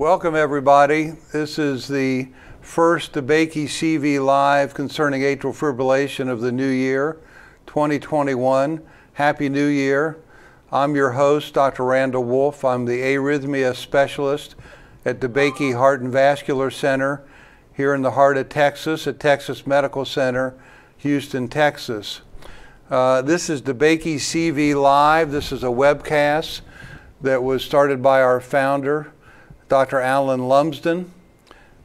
Welcome everybody. This is the first DeBakey CV Live concerning atrial fibrillation of the new year, 2021. Happy New Year. I'm your host, Dr. Randall Wolf. I'm the Arrhythmia specialist at DeBakey Heart and Vascular Center here in the heart of Texas at Texas Medical Center, Houston, Texas. This is DeBakey CV Live. This is a webcast that was started by our founder, Dr. Alan Lumsden.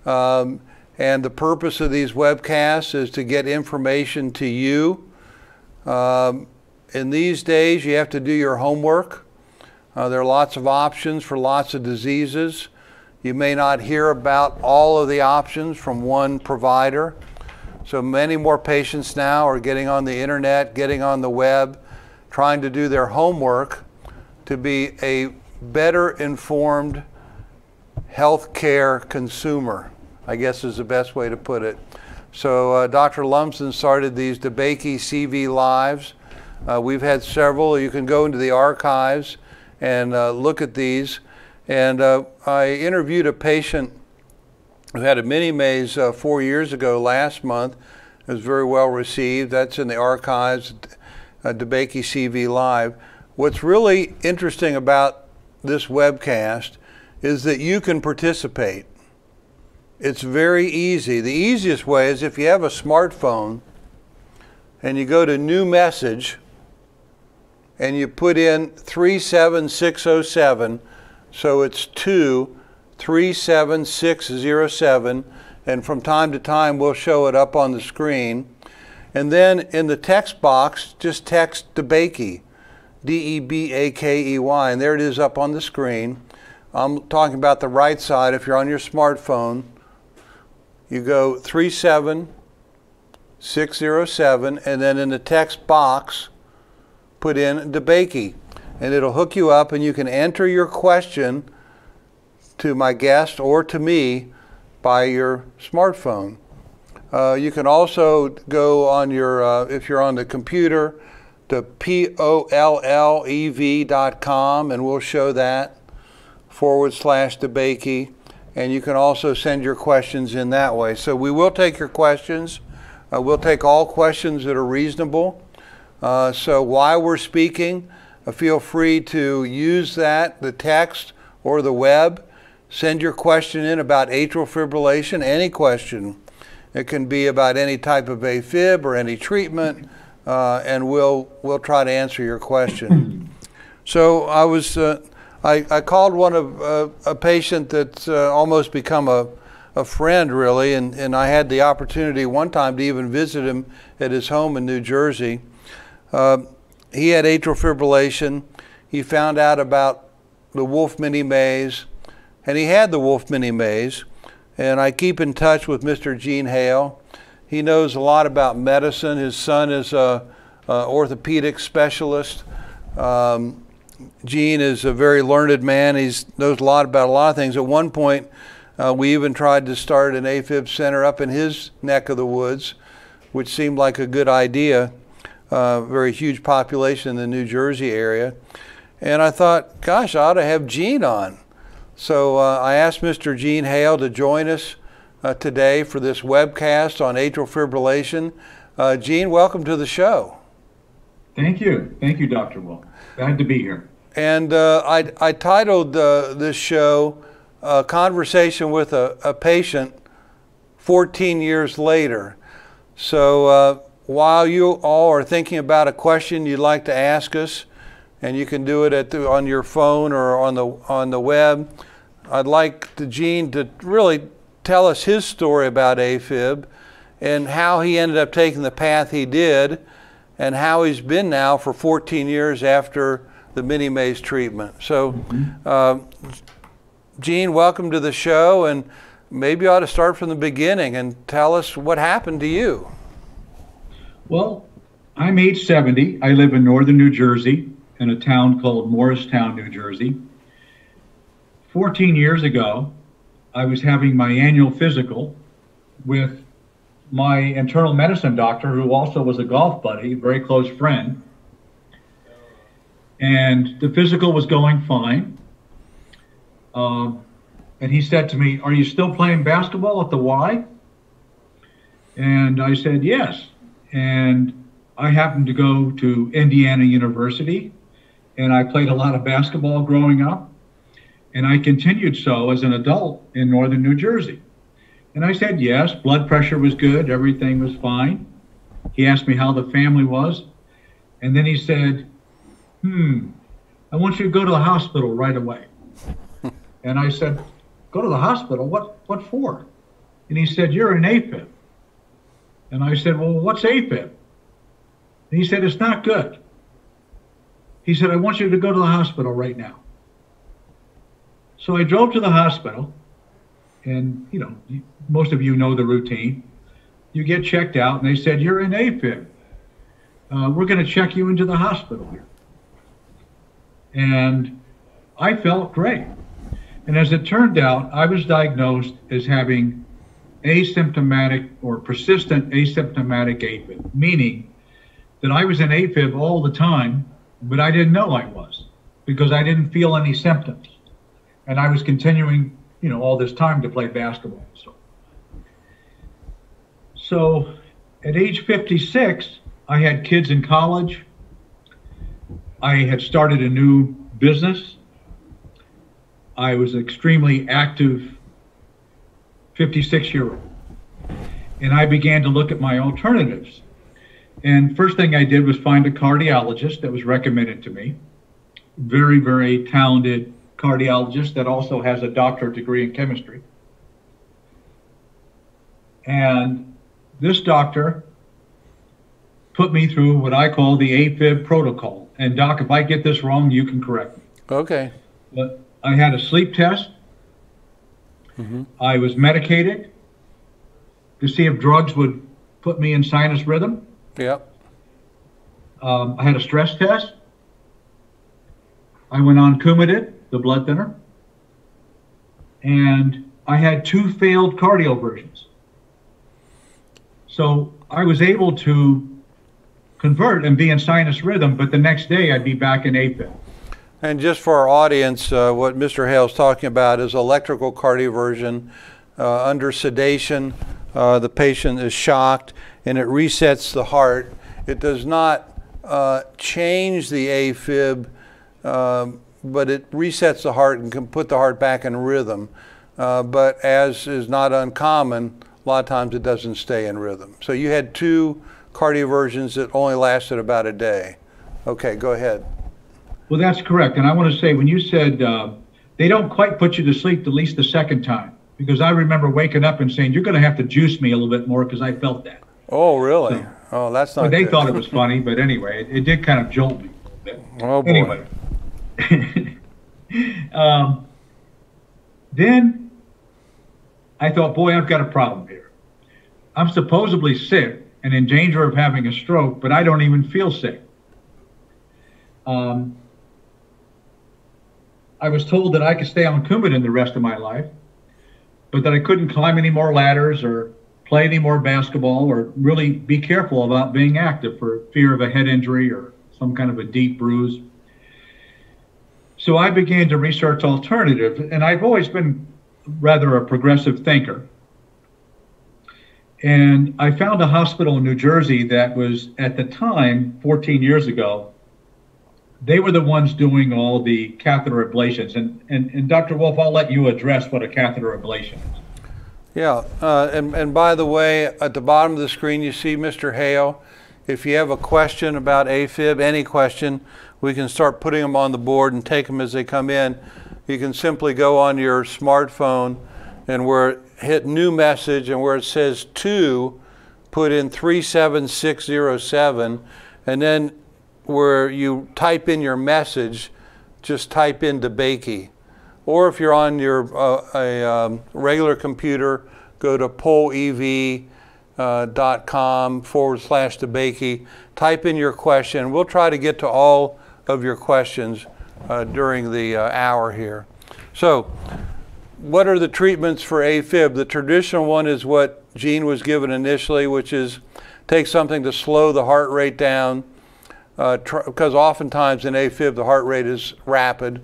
And the purpose of these webcasts is to get information to you. In these days, you have to do your homework. There are lots of options for lots of diseases. You may not hear about all of the options from one provider. So many more patients now are getting on the internet, getting on the web, trying to do their homework to be a better informed healthcare consumer, I guess is the best way to put it. So Dr. Lumsden started these DeBakey CV Lives. We've had several. You can go into the archives and look at these. And I interviewed a patient who had a Minimaze 4 years ago last month. It was very well received. That's in the archives, DeBakey CV Live. What's really interesting about this webcast is that you can participate. It's very easy. The easiest way is if you have a smartphone and you go to New Message and you put in 37607, so it's 37607, and from time to time we'll show it up on the screen. And then in the text box, just text DeBakey, D-E-B-A-K-E-Y, and there it is up on the screen. I'm talking about the right side. If you're on your smartphone, you go 37607, and then in the text box, put in DeBakey, and it'll hook you up, and you can enter your question to my guest or to me by your smartphone. You can also go on your, if you're on the computer, to POLLEV.com, and we'll show that, /DeBakey, and you can also send your questions in that way. So we will take your questions. We'll take all questions that are reasonable. So while we're speaking, feel free to use that, the text or the web. Send your question in about atrial fibrillation, any question. It can be about any type of AFib or any treatment, and we'll try to answer your question. So I called one of a patient that's almost become a friend, really, and I had the opportunity one time to even visit him at his home in New Jersey. He had atrial fibrillation. He found out about the Wolf Minimaze, and he had the Wolf Minimaze, and I keep in touch with Mr. Gene Hale. He knows a lot about medicine. His son is a orthopedic specialist. Gene is a very learned man. He knows a lot about a lot of things. At one point, we even tried to start an Afib center up in his neck of the woods, which seemed like a good idea. Very huge population in the New Jersey area. And I thought, gosh, I ought to have Gene on. So I asked Mr. Gene Hale to join us today for this webcast on atrial fibrillation. Gene, welcome to the show. Thank you. Thank you, Dr. Wolf. Glad to be here. And I titled this show, Conversation with a Patient 14 Years Later. So while you all are thinking about a question you'd like to ask us, and you can do it on your phone or on the web, I'd like Gene to really tell us his story about AFib and how he ended up taking the path he did, and how he's been now for 14 years after the Minimaze treatment. So, Gene, welcome to the show, and maybe you ought to start from the beginning and tell us what happened to you. Well, I'm age 70. I live in northern New Jersey in a town called Morristown, New Jersey. 14 years ago, I was having my annual physical with my internal medicine doctor, who also was a golf buddy, a very close friend. And the physical was going fine. And he said to me, "Are you still playing basketball at the Y?" And I said, "Yes." And I happened to go to Indiana University, and I played a lot of basketball growing up. And I continued so as an adult in northern New Jersey. And I said, yes, blood pressure was good, everything was fine. He asked me how the family was. And then he said, I want you to go to the hospital right away. And I said, go to the hospital? What for? And he said, you're an Afib. And I said, well, what's Afib? And he said, it's not good. He said, I want you to go to the hospital right now. So I drove to the hospital, and, you know, most of you know the routine. You get checked out, and they said, you're an Afib. We're going to check you into the hospital here. And I felt great. And as it turned out, I was diagnosed as having asymptomatic or persistent asymptomatic Afib, meaning that I was an Afib all the time, but I didn't know I was because I didn't feel any symptoms. And I was continuing, you know, all this time to play basketball. So at age 56, I had kids in college. I had started a new business. I was an extremely active 56-year-old. And I began to look at my alternatives. And first thing I did was find a cardiologist that was recommended to me. Very, very talented cardiologist that also has a doctorate degree in chemistry. And this doctor put me through what I call the Afib Protocol. And Doc, if I get this wrong, you can correct me. Okay. But I had a sleep test. I was medicated to see if drugs would put me in sinus rhythm. Yep. I had a stress test. I went on Coumadin, the blood thinner. And I had 2 failed cardioversions. So I was able to convert and be in sinus rhythm, but the next day I'd be back in Afib. And just for our audience, what Mr. Hale's talking about is electrical cardioversion. Under sedation, the patient is shocked and it resets the heart. It does not change the AFib, but it resets the heart and can put the heart back in rhythm. But as is not uncommon, a lot of times it doesn't stay in rhythm. So you had 2 cardioversions that only lasted about a day. Okay, go ahead. Well, that's correct. And I want to say, when you said they don't quite put you to sleep at least the second time, because I remember waking up and saying, you're going to have to juice me a little bit more because I felt that. Oh, really? So, oh, that's not well, they good. thought it was funny, but anyway, it did kind of jolt me a bit. Oh, boy. Anyway. Then I thought, boy, I've got a problem here. I'm supposedly sick and in danger of having a stroke, but I don't even feel sick. I was told that I could stay on Coumadin the rest of my life, but that I couldn't climb any more ladders or play any more basketball or really be careful about being active for fear of a head injury or some kind of a deep bruise. So I began to research alternatives, and I've always been rather a progressive thinker. And I found a hospital in New Jersey that was, at the time, 14 years ago, they were the ones doing all the catheter ablations. And Dr. Wolf, I'll let you address what a catheter ablation is. Yeah, and by the way, at the bottom of the screen you see Mr. Hale. If you have a question about AFib, any question, we can start putting them on the board and take them as they come in. You can simply go on your smartphone and hit new message, and where it says 2, put in 37607, and then where you type in your message, just type in DeBakey. Or if you're on your regular computer, go to pollev.com/DeBakey, type in your question. We'll try to get to all of your questions during the hour here. So, what are the treatments for AFib? The traditional one is what Gene was given initially, which is take something to slow the heart rate down, because oftentimes in AFib the heart rate is rapid.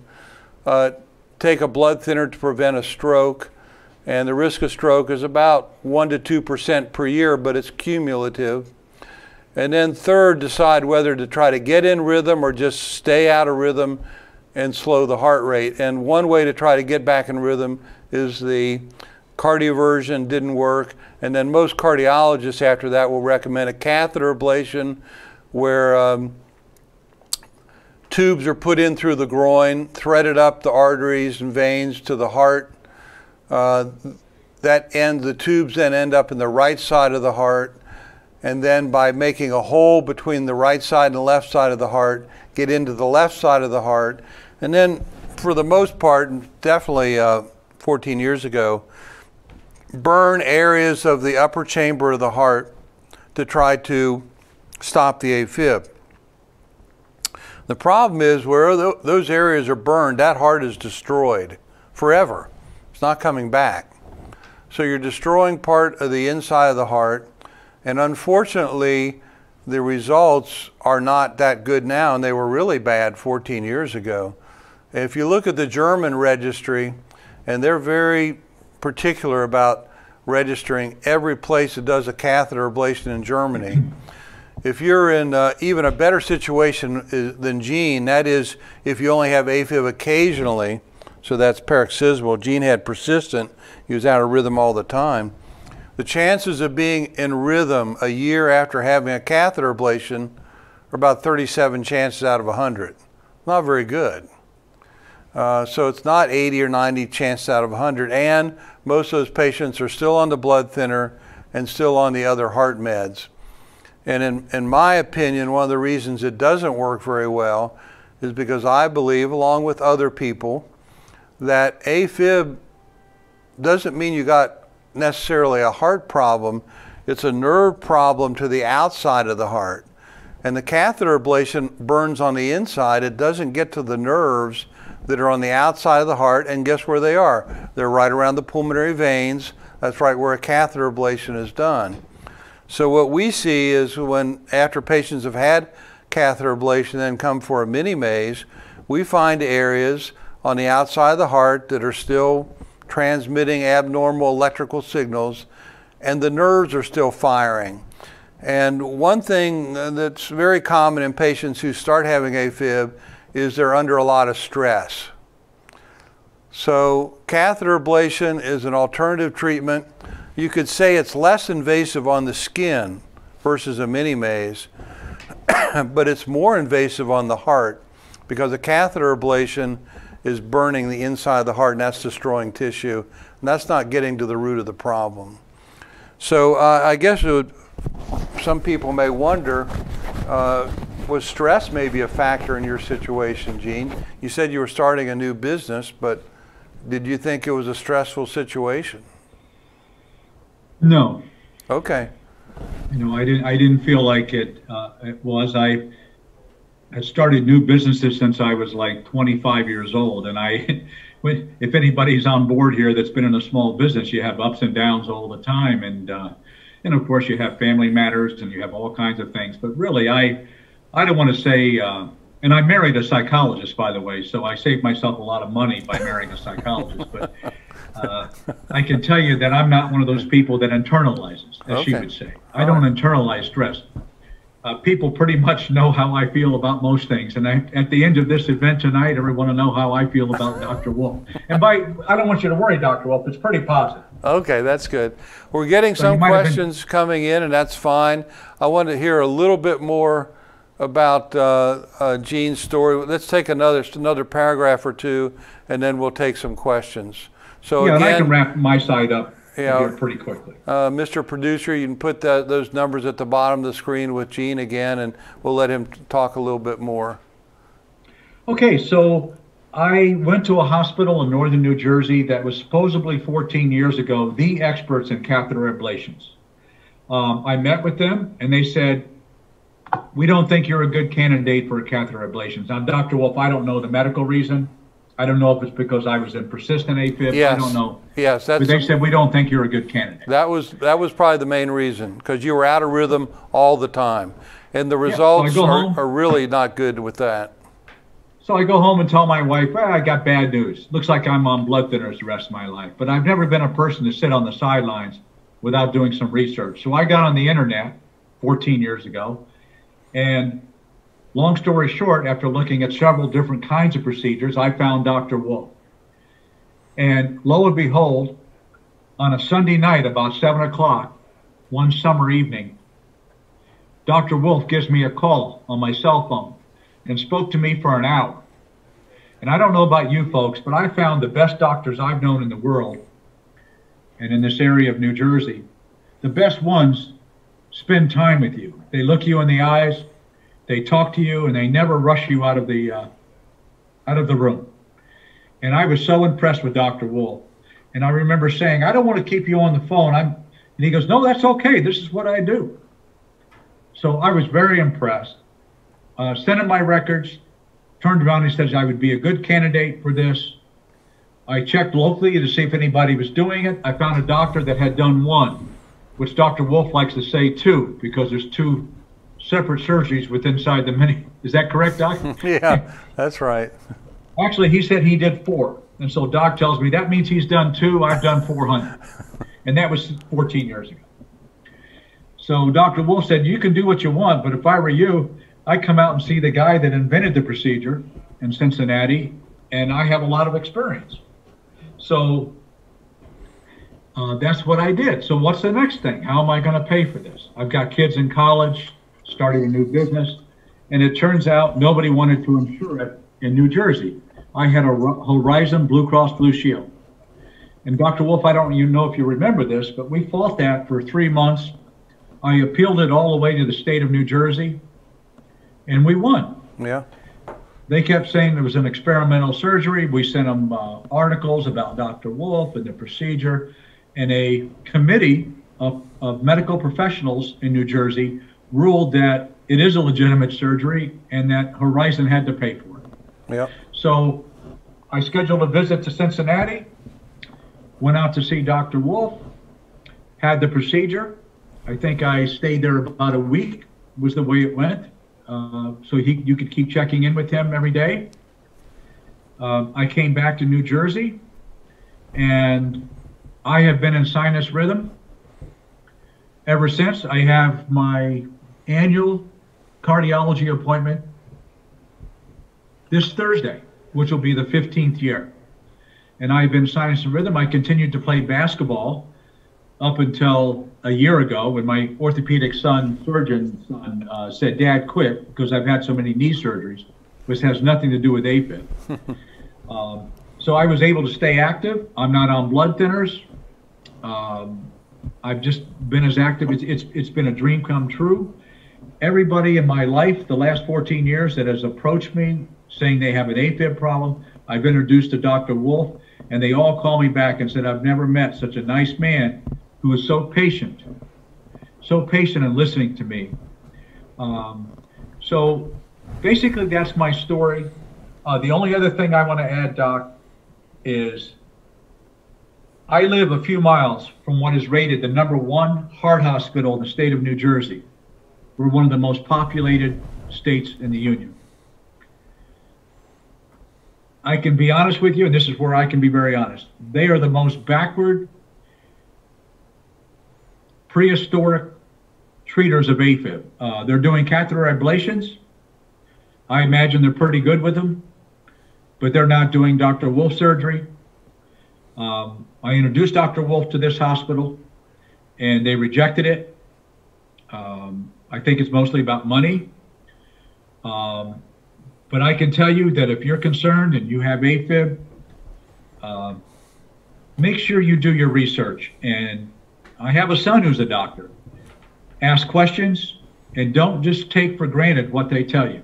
take a blood thinner to prevent a stroke, and the risk of stroke is about 1 to 2% per year, but it's cumulative. And then third, decide whether to try to get in rhythm or just stay out of rhythm and slow the heart rate. And one way to try to get back in rhythm is the cardioversion. Didn't work. And then most cardiologists after that will recommend a catheter ablation where tubes are put in through the groin, threaded up the arteries and veins to the heart. The tubes then end up in the right side of the heart. And then by making a hole between the right side and the left side of the heart, get into the left side of the heart. And then for the most part, definitely 14 years ago, burn areas of the upper chamber of the heart to try to stop the AFib. The problem is where those areas are burned, that heart is destroyed forever. It's not coming back. So you're destroying part of the inside of the heart. And unfortunately, the results are not that good now, and they were really bad 14 years ago. If you look at the German registry, and they're very particular about registering every place that does a catheter ablation in Germany. If you're in even a better situation than Gene, that is if you only have AFib occasionally, so that's paroxysmal. Gene had persistent, he was out of rhythm all the time. The chances of being in rhythm a year after having a catheter ablation are about 37 chances out of 100. Not very good. So it's not 80 or 90 chances out of 100, and most of those patients are still on the blood thinner and still on the other heart meds. And in my opinion, one of the reasons it doesn't work very well is because I believe, along with other people, that AFib doesn't mean you got necessarily a heart problem. It's a nerve problem to the outside of the heart. And the catheter ablation burns on the inside. It doesn't get to the nerves that are on the outside of the heart, and guess where they are? They're right around the pulmonary veins. That's right where a catheter ablation is done. So what we see is when, after patients have had catheter ablation and then come for a Minimaze, we find areas on the outside of the heart that are still transmitting abnormal electrical signals, and the nerves are still firing. And one thing that's very common in patients who start having AFib is they're under a lot of stress. So catheter ablation is an alternative treatment. You could say it's less invasive on the skin versus a Minimaze, but it's more invasive on the heart because a catheter ablation is burning the inside of the heart, and that's destroying tissue, and that's not getting to the root of the problem. So I guess some people may wonder, was stress maybe a factor in your situation, Gene? You said you were starting a new business, but did you think it was a stressful situation? No. Okay. You know, I didn't feel like it was. I started new businesses since I was like 25 years old, and if anybody's on board here that's been in a small business, you have ups and downs all the time, and of course you have family matters and you have all kinds of things. But really, I don't want to say, and I married a psychologist, by the way, so I saved myself a lot of money by marrying a psychologist. But I can tell you that I'm not one of those people that internalizes, as she would say. I don't internalize stress. People pretty much know how I feel about most things. And at the end of this event tonight, everyone will know how I feel about Dr. Wolf. And I don't want you to worry, Dr. Wolf, it's pretty positive. Okay, that's good. We're getting some questions coming in, and that's fine. I want to hear a little bit more about Gene's story. Let's take another paragraph or two, and then we'll take some questions. So yeah, again, and I can wrap my side up here pretty quickly. Mr. Producer, you can put those numbers at the bottom of the screen with Gene again, and we'll let him talk a little bit more. Okay, so I went to a hospital in northern New Jersey that was supposedly 14 years ago, the experts in catheter ablations. I met with them, and they said, we don't think you're a good candidate for catheter ablations. Now, Dr. Wolf, I don't know the medical reason. I don't know if it's because I was in persistent AFib. Yes. I don't know. Yes, but they said we don't think you're a good candidate. That was probably the main reason, because you were out of rhythm all the time, and the results are really not good with that. So I go home and tell my wife, well, I got bad news. Looks like I'm on blood thinners the rest of my life. But I've never been a person to sit on the sidelines without doing some research. So I got on the internet 14 years ago. And long story short, after looking at several different kinds of procedures, I found Dr. Wolf. And lo and behold, on a Sunday night about 7 o'clock, one summer evening, Dr. Wolf gives me a call on my cell phone and spoke to me for an hour. And I don't know about you folks, but I found the best doctors I've known in the world, and in this area of New Jersey, the best ones spend time with you. They look you in the eyes, they talk to you, and they never rush you out of the room. And I was so impressed with Dr. Wolf. And I remember saying, I don't want to keep you on the phone. And he goes, no, that's okay. This is what I do. So I was very impressed. Sent him my records, turned around and said I would be a good candidate for this. I checked locally to see if anybody was doing it. I found a doctor that had done one, which Dr. Wolf likes to say two, because there's two separate surgeries inside the mini. Is that correct, Doc? Yeah, that's right. Actually, he said he did 4. And so Doc tells me that means he's done 2, I've done 400. And that was 14 years ago. So Dr. Wolf said, you can do what you want, but if I were you, I'd come out and see the guy that invented the procedure in Cincinnati, and I have a lot of experience. So that's what I did. So what's the next thing? How am I going to pay for this? I've got kids in college, starting a new business, and it turns out nobody wanted to insure it in New Jersey. I had a Horizon Blue Cross Blue Shield. And Dr. Wolf, I don't even know if you remember this, but we fought that for 3 months. I appealed it all the way to the state of New Jersey, and we won. Yeah. They kept saying there was an experimental surgery. We sent them articles about Dr. Wolf and the procedure, and a committee of medical professionals in New Jersey ruled that it is a legitimate surgery and that Horizon had to pay for it. Yeah. So I scheduled a visit to Cincinnati, went out to see Dr. Wolf, had the procedure. I think I stayed there about a week, was the way it went. So you could keep checking in with him every day. I came back to New Jersey, and I have been in sinus rhythm ever since. I have my annual cardiology appointment this Thursday, which will be the 15th year. And I've been sinus rhythm. I continued to play basketball up until a year ago when my orthopedic surgeon son said, Dad, quit, because I've had so many knee surgeries, which has nothing to do with AFib. So I was able to stay active. I'm not on blood thinners. I've just been as active. It's been a dream come true. Everybody in my life, the last 14 years, that has approached me saying they have an AFib problem, I've introduced to Dr. Wolf, and they all call me back and said, I've never met such a nice man who is so patient in listening to me. So basically that's my story. The only other thing I want to add, Doc, is I live a few miles from what is rated the #1 heart hospital in the state of New Jersey. We're one of the most populated states in the Union. I can be honest with you, and this is where I can be very honest. They are the most backward, prehistoric treaters of AFib. They're doing catheter ablations. I imagine they're pretty good with them, but they're not doing Dr. Wolf surgery. I introduced Dr. Wolf to this hospital, and they rejected it. I think it's mostly about money. But I can tell you that if you're concerned and you have AFib, make sure you do your research. And I have a son who's a doctor. Ask questions and don't just take for granted what they tell you.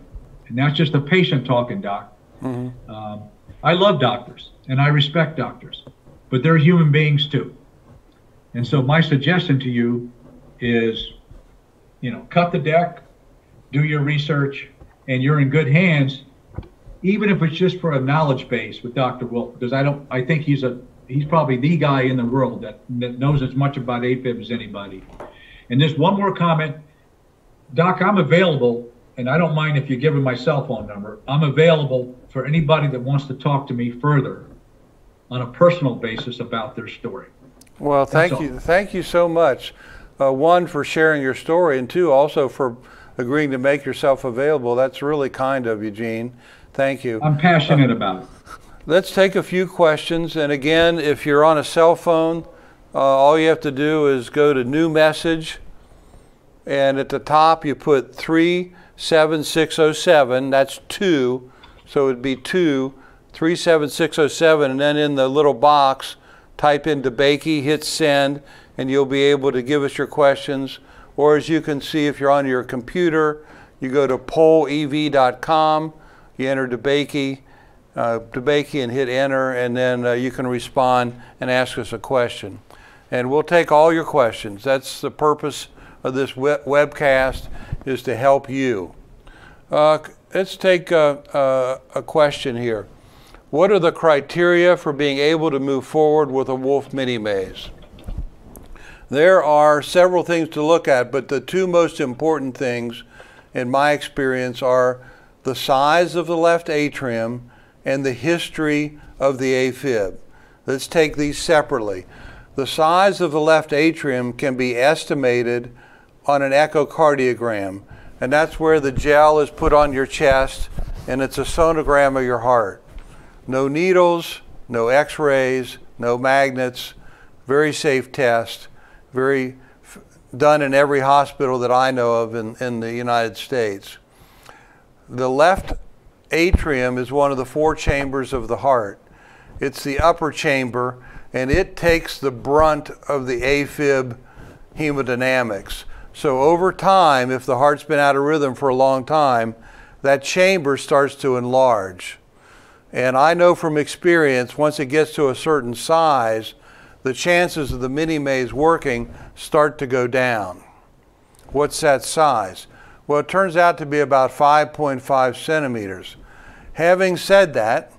And that's just a patient talking, Doc. Mm-hmm. I love doctors and I respect doctors, but they're human beings too. And so my suggestion to you is, cut the deck, do your research, and you're in good hands, even if it's just for a knowledge base with Dr. Wolf, because I think he's probably the guy in the world that knows as much about AFib as anybody. And just one more comment, Doc, I'm available and I don't mind if you give them my cell phone number. I'm available for anybody that wants to talk to me further on a personal basis about their story. Well, thank you. Thank you so much. One, for sharing your story, and two, also for agreeing to make yourself available. That's really kind of you, Gene. Thank you. I'm passionate about it. Let's take a few questions. And again, if you're on a cell phone, all you have to do is go to New Message, and at the top you put 37607. That's 2, so it'd be 37607, and then in the little box, type in DeBakey, hit send, and you'll be able to give us your questions. Or as you can see, if you're on your computer, you go to pollev.com, you enter DeBakey and hit enter, and then you can respond and ask us a question. And we'll take all your questions. That's the purpose of this webcast, is to help you. Let's take a question here. What are the criteria for being able to move forward with a Wolf Minimaze? There are several things to look at, but the two most important things in my experience are the size of the left atrium and the history of the AFib. Let's take these separately. The size of the left atrium can be estimated on an echocardiogram, and that's where the gel is put on your chest, and it's a sonogram of your heart. No needles, no x-rays, no magnets, very safe test, done in every hospital that I know of in the United States. The left atrium is one of the 4 chambers of the heart. It's the upper chamber, and it takes the brunt of the AFib hemodynamics. So over time, if the heart's been out of rhythm for a long time, that chamber starts to enlarge. And I know from experience, once it gets to a certain size, the chances of the Minimaze working start to go down. What's that size? Well, it turns out to be about 5.5 centimeters. Having said that,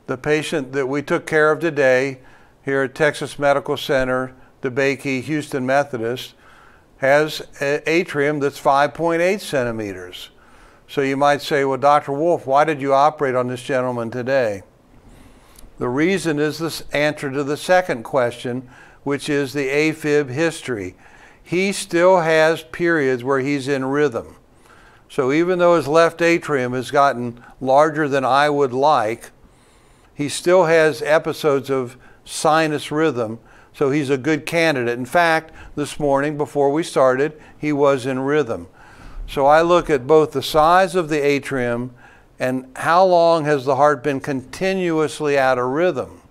the patient that we took care of today here at Texas Medical Center, DeBakey, Houston Methodist, has an atrium that's 5.8 centimeters. So you might say, well, Dr. Wolf, why did you operate on this gentleman today? The reason is this answer to the second question, which is the AFib history. He still has periods where he's in rhythm. So even though his left atrium has gotten larger than I would like, he still has episodes of sinus rhythm, so he's a good candidate. In fact, this morning before we started, he was in rhythm. So I look at both the size of the atrium and how long has the heart been continuously out of rhythm.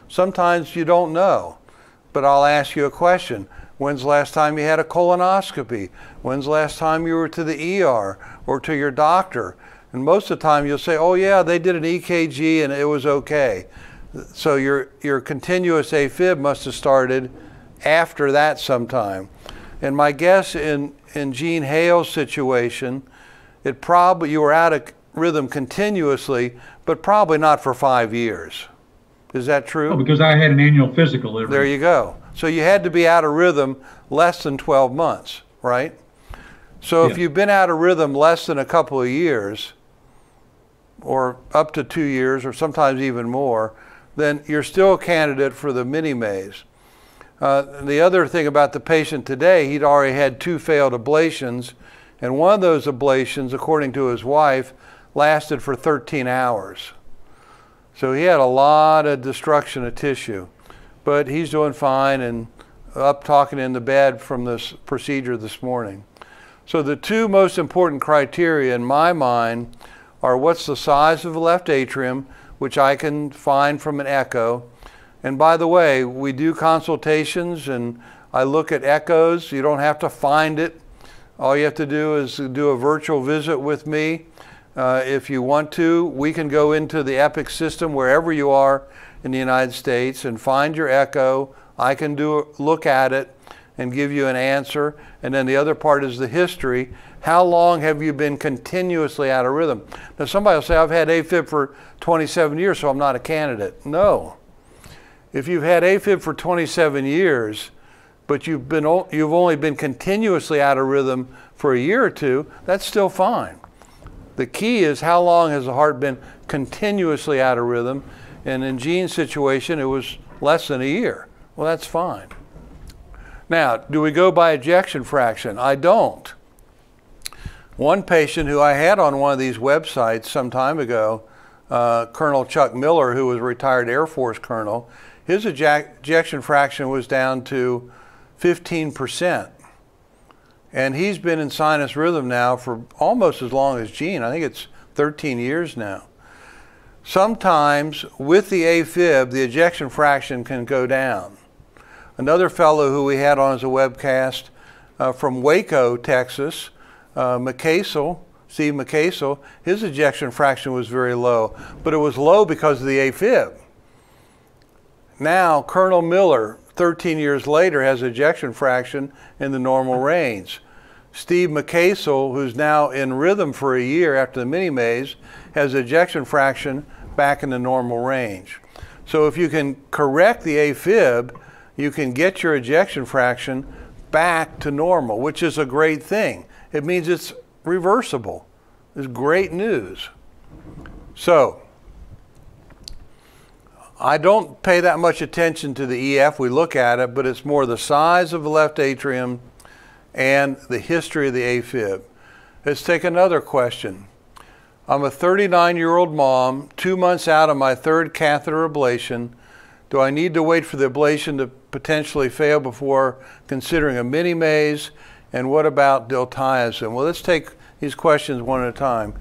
Sometimes you don't know, but I'll ask you a question. When's the last time you had a colonoscopy? When's the last time you were to the ER or to your doctor? And most of the time you'll say, oh yeah, they did an EKG and it was okay. So your continuous AFib must have started after that sometime. And my guess in Gene Hale's situation, you were out of rhythm continuously, but probably not for 5 years. Is that true? Oh, because I had an annual physical. There you go. So you had to be out of rhythm less than 12 months, right? So if you've been out of rhythm less than a couple of years, or up to 2 years, or sometimes even more, then you're still a candidate for the Minimaze. The other thing about the patient today, he'd already had 2 failed ablations, and one of those ablations, according to his wife, lasted for 13 hours. So he had a lot of destruction of tissue, but he's doing fine and up talking in the bed from this procedure this morning. So the 2 most important criteria in my mind are what's the size of the left atrium, which I can find from an echo. And by the way, we do consultations and I look at echoes. You don't have to find it. All you have to do is do a virtual visit with me. If you want to, we can go into the Epic system wherever you are in the United States and find your echo. I can look at it and give you an answer. And then the other part is the history. How long have you been continuously out of rhythm? Now somebody will say, I've had AFib for 27 years, so I'm not a candidate. No. If you've had AFib for 27 years, but you've only been continuously out of rhythm for a year or 2, that's still fine. The key is how long has the heart been continuously out of rhythm, and in Gene's situation, it was less than a year. Well, that's fine. Now, do we go by ejection fraction? I don't. One patient who I had on one of these websites some time ago, Colonel Chuck Miller, who was a retired Air Force colonel, his ejection fraction was down to 15%. And he's been in sinus rhythm now for almost as long as Gene. I think it's 13 years now. Sometimes with the AFib, the ejection fraction can go down. Another fellow who we had on as a webcast from Waco, Texas, Steve McCasel, his ejection fraction was very low, but it was low because of the AFib. Now, Colonel Miller, 13 years later, has ejection fraction in the normal range. Steve McCasel, who's now in rhythm for a year after the Minimaze, has ejection fraction back in the normal range. So if you can correct the AFib, you can get your ejection fraction back to normal, which is a great thing. It means it's reversible. It's great news. So, I don't pay that much attention to the EF. We look at it, but it's more the size of the left atrium and the history of the AFib. Let's take another question. I'm a 39-year-old mom, 2 months out of my third catheter ablation. Do I need to wait for the ablation to potentially fail before considering a Minimaze? And what about diltiazem? Well, let's take these questions one at a time.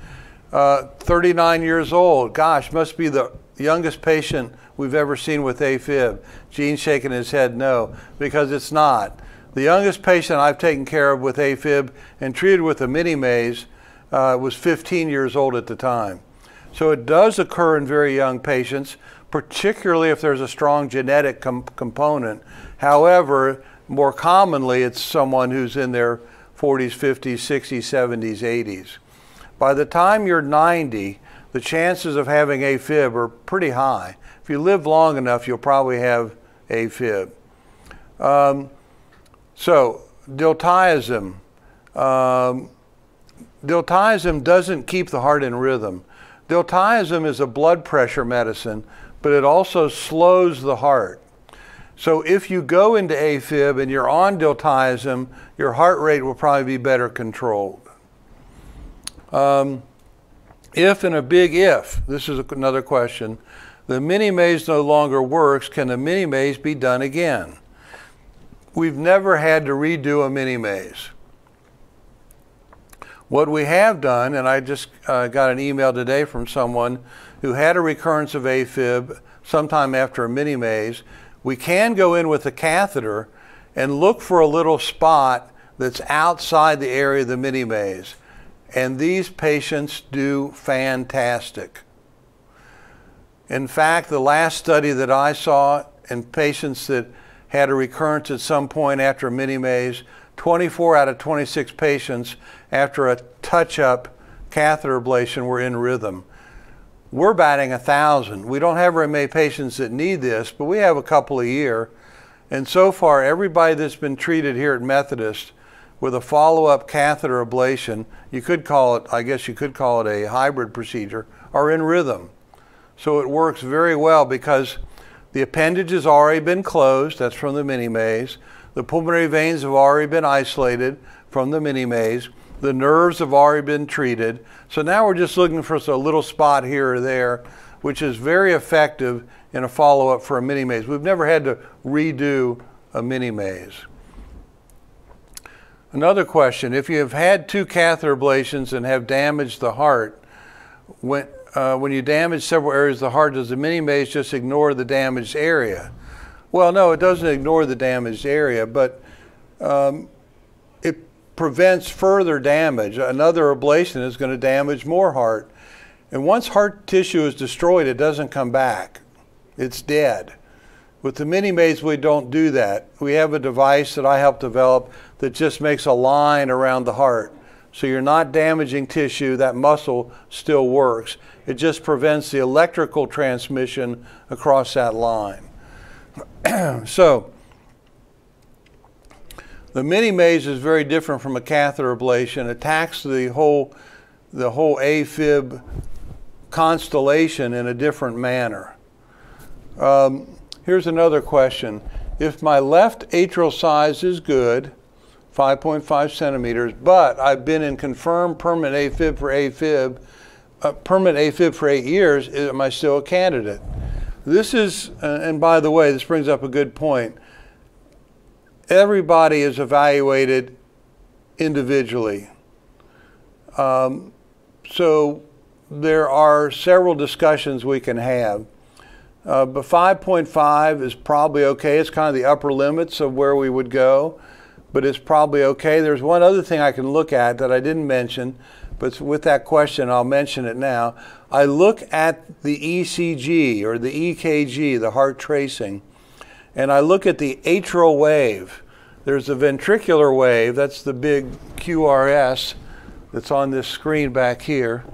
39 years old, gosh, must be the youngest patient we've ever seen with AFib. Gene's shaking his head no, because it's not. The youngest patient I've taken care of with AFib and treated with a Minimaze was 15 years old at the time. So it does occur in very young patients, particularly if there's a strong genetic component. However, more commonly, it's someone who's in their 40s, 50s, 60s, 70s, 80s. By the time you're 90, the chances of having AFib are pretty high. If you live long enough, you'll probably have AFib. So, diltiazem. Diltiazem doesn't keep the heart in rhythm. Diltiazem is a blood pressure medicine, but it also slows the heart. So if you go into AFib and you're on diltiazem, your heart rate will probably be better controlled. If, and a big if, this is another question, the Minimaze no longer works, can the Minimaze be done again? We've never had to redo a Minimaze. What we have done, and I just got an email today from someone who had a recurrence of AFib sometime after a Minimaze, we can go in with a catheter and look for a little spot that's outside the area of the Minimaze. And these patients do fantastic. In fact, the last study that I saw in patients that had a recurrence at some point after a Minimaze, 24 out of 26 patients after a touch-up catheter ablation were in rhythm. We're batting 1,000. We don't have very many patients that need this, but we have a couple a year. And so far, everybody that's been treated here at Methodist with a follow-up catheter ablation, you could call it, I guess you could call it a hybrid procedure, are in rhythm. So it works very well because the appendage has already been closed, that's from the Minimaze. The pulmonary veins have already been isolated from the Minimaze. The nerves have already been treated. So now we're just looking for a little spot here or there, which is very effective in a follow-up for a Minimaze. We've never had to redo a Minimaze. Another question, if you have had 2 catheter ablations and have damaged the heart, when you damage several areas of the heart, does the Minimaze just ignore the damaged area? Well, no, it doesn't ignore the damaged area, but it prevents further damage. Another ablation is going to damage more heart. And once heart tissue is destroyed, it doesn't come back. It's dead. With the Minimaze, we don't do that. We have a device that I helped develop that just makes a line around the heart. So you're not damaging tissue, that muscle still works. It just prevents the electrical transmission across that line. So, the Minimaze is very different from a catheter ablation. It attacks the whole the whole AFib constellation in a different manner. Here's another question. If my left atrial size is good, 5.5 centimeters, but I've been in confirmed permanent AFib for 8 years, am I still a candidate? This is, and by the way, this brings up a good point. Everybody is evaluated individually. So there are several discussions we can have. But 5.5 is probably okay. It's kind of the upper limits of where we would go, but it's probably okay. There's one other thing I can look at that I didn't mention, but with that question, I'll mention it now. I look at the ECG or the EKG, the heart tracing, and I look at the atrial wave. There's the ventricular wave, that's the big QRS that's on this screen back here,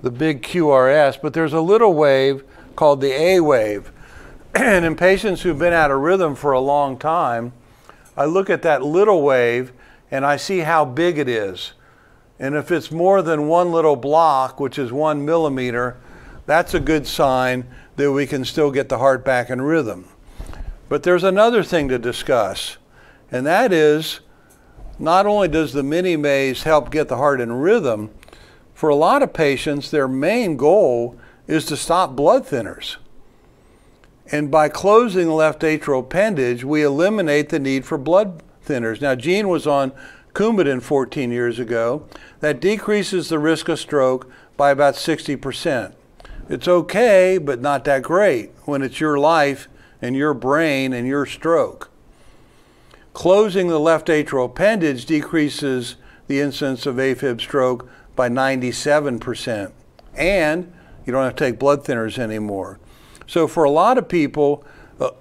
the big QRS, but there's a little wave called the A wave. And in patients who've been out of rhythm for a long time, I look at that little wave and I see how big it is. And if it's more than one little block, which is 1 millimeter, that's a good sign that we can still get the heart back in rhythm. But there's another thing to discuss, and that is not only does the Minimaze help get the heart in rhythm, for a lot of patients, their main goal is to stop blood thinners. And by closing the left atrial appendage, we eliminate the need for blood thinners. Now, Gene was on Coumadin 14 years ago. That decreases the risk of stroke by about 60%. It's okay, but not that great when it's your life and your brain and your stroke. Closing the left atrial appendage decreases the incidence of AFib stroke by 97%. And you don't have to take blood thinners anymore. So for a lot of people,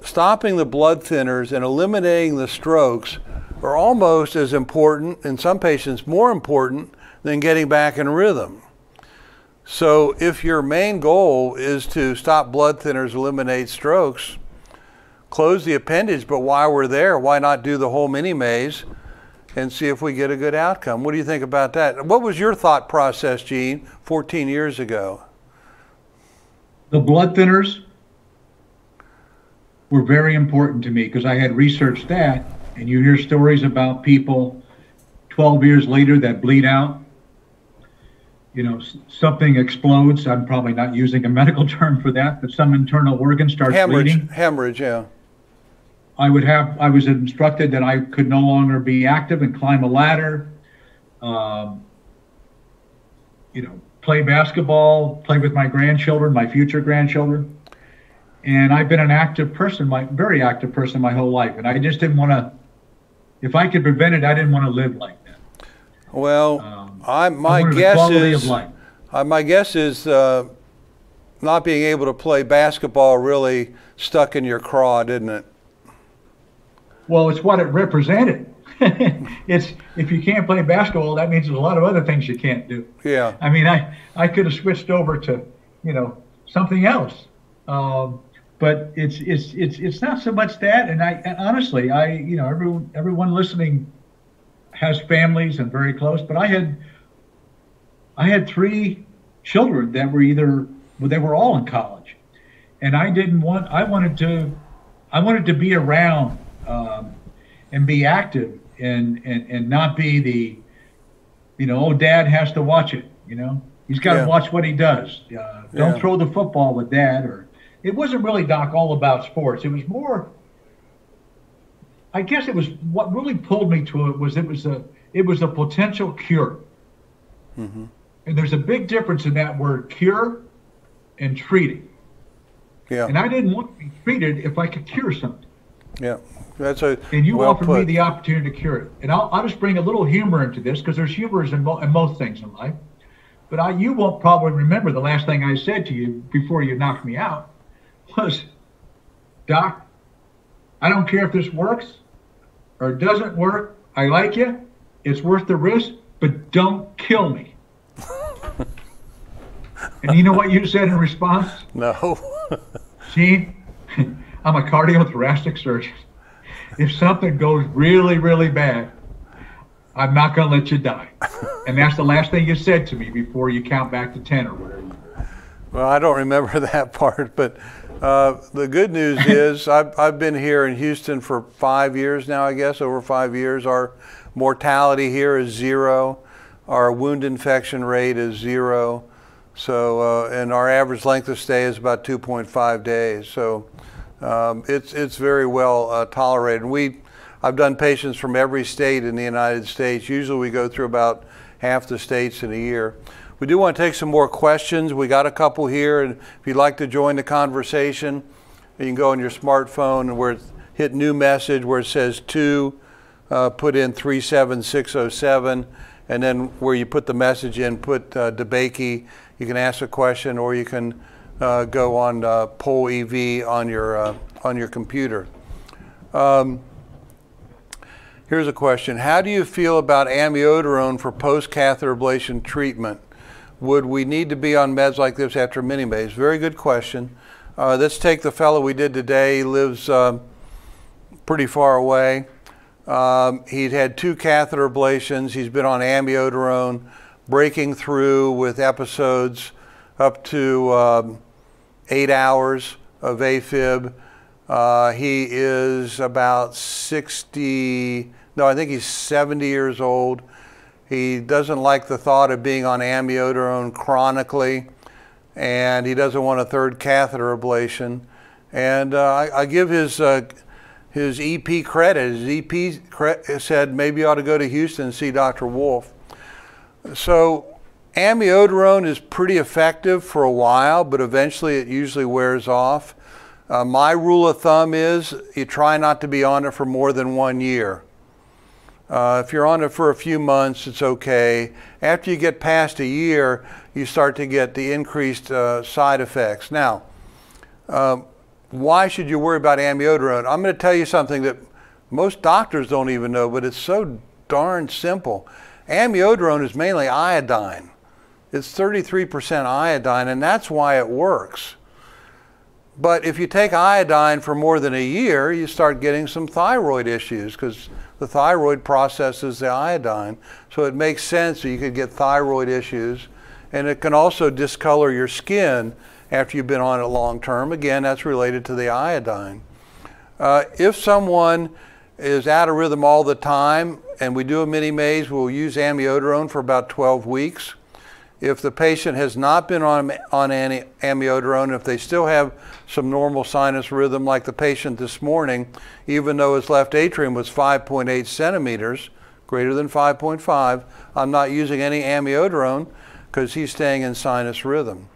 stopping the blood thinners and eliminating the strokes are almost as important, in some patients more important, than getting back in rhythm. So if your main goal is to stop blood thinners, eliminate strokes, close the appendage, but while we're there, why not do the whole Minimaze and see if we get a good outcome? What do you think about that? What was your thought process, Gene, 14 years ago? The blood thinners were very important to me because I had researched that, and you hear stories about people 12 years later that bleed out. You know, something explodes. I'm probably not using a medical term for that, but some internal organ starts bleeding. Hemorrhage, yeah. I was instructed that I could no longer be active and climb a ladder, you know, play basketball, play with my grandchildren, my future grandchildren. And I've been an active person, very active person my whole life. And I just didn't want to, if I could prevent it, I didn't want to live like that. Well, my guess is not being able to play basketball really stuck in your craw, didn't it? Well, it's what it represented. It's, if you can't play basketball, that means there's a lot of other things you can't do. Yeah. I mean, I could have switched over to, you know, something else. But it's not so much that. And honestly, you know, everyone listening has families and very close, but I had 3 children that were they were all in college, and I wanted to be around and be active and not be the, you know, oh, dad has to watch it, you know, he's got to watch what he does. Don't throw the football with dad. Or it wasn't really, Doc, all about sports. It was more, I guess it was, what really pulled me to it was it was a potential cure. Mm-hmm. And there's a big difference in that word cure and treating. Yeah. And I didn't want to be treated if I could cure something. Yeah. And you offered me the opportunity to cure it. And I'll just bring a little humor into this, because there's humors in most things in life. But you won't probably remember the last thing I said to you before you knocked me out was, Doc, I don't care if this works or it doesn't work. I like you. It's worth the risk, but don't kill me. And you know what you said in response? No. Gene, I'm a cardiothoracic surgeon. If something goes really, really bad, I'm not going to let you die. And that's the last thing you said to me before you count back to 10 or whatever. Well, I don't remember that part, but the good news is I've been here in Houston for 5 years now, I guess, over 5 years. Our mortality here is 0. Our wound infection rate is 0. So, and our average length of stay is about 2.5 days. So it's very well tolerated. And I've done patients from every state in the United States. Usually we go through about half the states in a year. We do want to take some more questions. We got a couple here, and if you'd like to join the conversation, you can go on your smartphone and where hit new message where it says 2, put in 37607, and then where you put the message in, put DeBakey. You can ask a question, or you can go on Poll EV on your computer. Here's a question. How do you feel about amiodarone for post-catheter ablation treatment? Would we need to be on meds like this after Minimaze? Very good question. Let's take the fellow we did today. He lives pretty far away. He'd had 2 catheter ablations. He's been on amiodarone, breaking through with episodes up to 8 hours of AFib. He is about 60, no, I think he's 70 years old. He doesn't like the thought of being on amiodarone chronically, and he doesn't want a 3rd catheter ablation. And I give his EP credit. His EP said maybe you ought to go to Houston and see Dr. Wolf. So amiodarone is pretty effective for a while, but eventually it usually wears off. My rule of thumb is you try not to be on it for more than 1 year. If you're on it for a few months, it's okay. After you get past a year, you start to get the increased side effects. Now, why should you worry about amiodarone? I'm going to tell you something that most doctors don't even know, but it's so darn simple. Amiodarone is mainly iodine. It's 33% iodine, and that's why it works. But if you take iodine for more than a year, you start getting some thyroid issues because the thyroid processes the iodine. So it makes sense that you could get thyroid issues. And it can also discolor your skin after you've been on it long term. Again, that's related to the iodine. If someone is out of rhythm all the time and we do a Minimaze, we'll use amiodarone for about 12 weeks. If the patient has not been on amiodarone, if they still have some normal sinus rhythm, like the patient this morning, even though his left atrium was 5.8 centimeters, greater than 5.5, I'm not using any amiodarone because he's staying in sinus rhythm.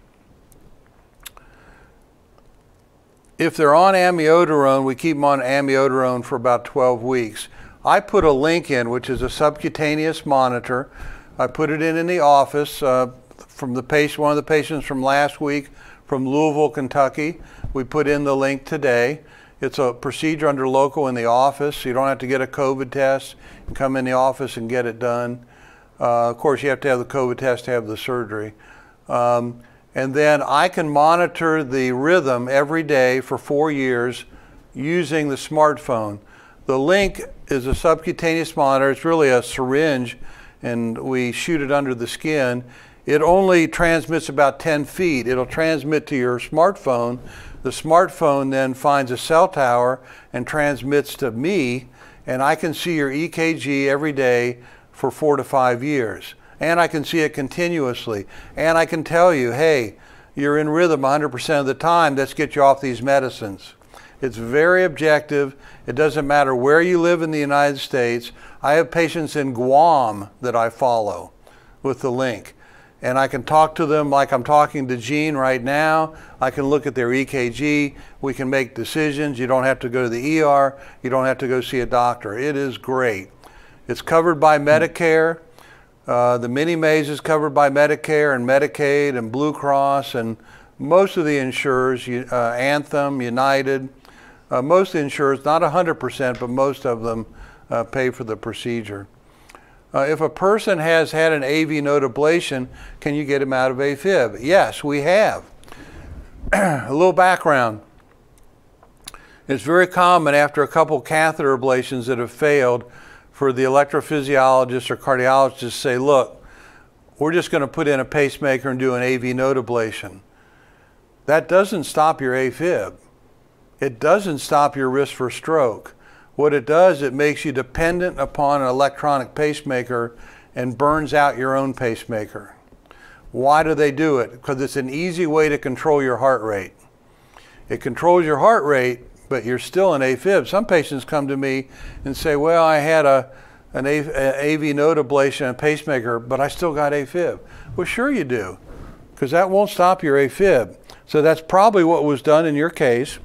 If they're on amiodarone, we keep them on amiodarone for about 12 weeks. I put a link in, which is a subcutaneous monitor. I put it in the office from the patient, one of the patients from last week from Louisville, Kentucky. We put in the link today. It's a procedure under local in the office. You don't have to get a COVID test. You can come in the office and get it done. Of course, you have to have the COVID test to have the surgery. And then I can monitor the rhythm every day for 4 years using the smartphone. The link is a subcutaneous monitor. It's really a syringe, and we shoot it under the skin. It only transmits about 10 feet. It'll transmit to your smartphone. The smartphone then finds a cell tower and transmits to me, and I can see your EKG every day for 4 to 5 years. And I can see it continuously. And I can tell you, hey, you're in rhythm 100% of the time. Let's get you off these medicines. It's very objective. It doesn't matter where you live in the United States. I have patients in Guam that I follow with the link. And I can talk to them like I'm talking to Gene right now. I can look at their EKG. We can make decisions. You don't have to go to the ER. You don't have to go see a doctor. It is great. It's covered by Medicare. The Minimaze is covered by Medicare and Medicaid and Blue Cross and most of the insurers, Anthem, United. Most of the insurers, not 100%, but most of them pay for the procedure. If a person has had an AV node ablation, can you get him out of AFib? Yes, we have. A little background. It's very common after a couple catheter ablations that have failed for the electrophysiologist or cardiologist to say, look, we're just going to put in a pacemaker and do an AV node ablation. That doesn't stop your AFib. It doesn't stop your risk for stroke. What it does, it makes you dependent upon an electronic pacemaker and burns out your own pacemaker. Why do they do it? Because it's an easy way to control your heart rate. It controls your heart rate, but you're still in AFib. Some patients come to me and say, well, I had an AV node ablation and pacemaker, but I still got AFib. Well, sure you do, because that won't stop your AFib. So that's probably what was done in your case.